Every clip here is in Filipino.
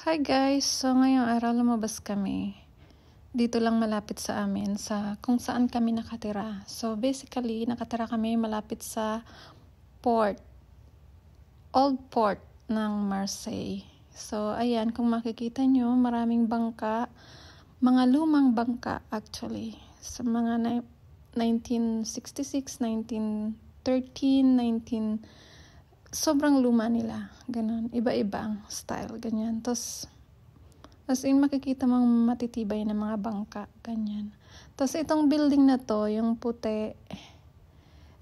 Hi guys! So ngayong araw lumabas kami. Dito lang malapit sa amin sa kung saan kami nakatira. So basically nakatira kami malapit sa port. Old port ng Marseille. So ayan, kung makikita nyo maraming bangka. Mga lumang bangka actually. Sa mga 1966, 1913, 19... Sobrang luma nila. Ganon. Iba-iba ang style. Ganyan. Tapos, as in, makikita mong matitibay na mga bangka. Ganyan. Tapos, itong building na to, yung puti,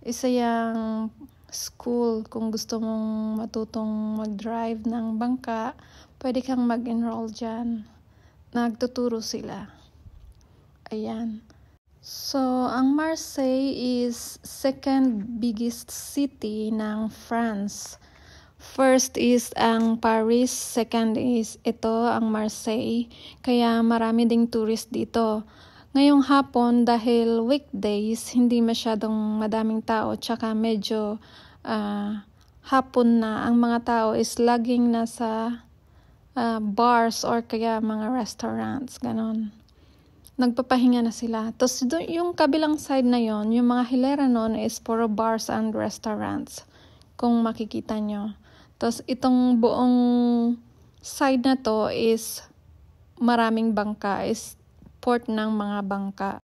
isa yung school. Kung gusto mong matutong mag-drive ng bangka, pwede kang mag-enroll dyan. Nagtuturo sila. Ayan. So, ang Marseille is second biggest city ng France. First is ang Paris, second is ito, ang Marseille. Kaya marami ding tourist dito. Ngayong hapon, dahil weekdays, hindi masyadong madaming tao, tsaka medyo hapon na, ang mga tao is laging nasa bars or kaya mga restaurants, ganon. Nagpapahinga na sila. Tapos yung kabilang side na yon, yung mga hilera nun is puro bars and restaurants. Kung makikita nyo. Tapos itong buong side na to is maraming bangka. Is port ng mga bangka.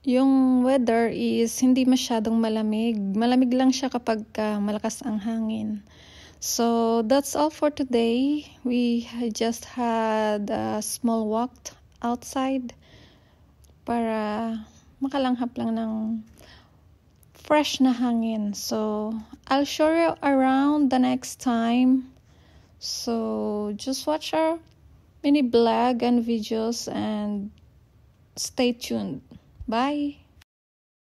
Yung weather is hindi masyadong malamig. Malamig lang siya kapag malakas ang hangin. So that's all for today. We just had a small walk outside para makalanghap lang ng fresh na hangin. So I'll show you around the next time. So just watch our mini vlog and videos and stay tuned. Bye!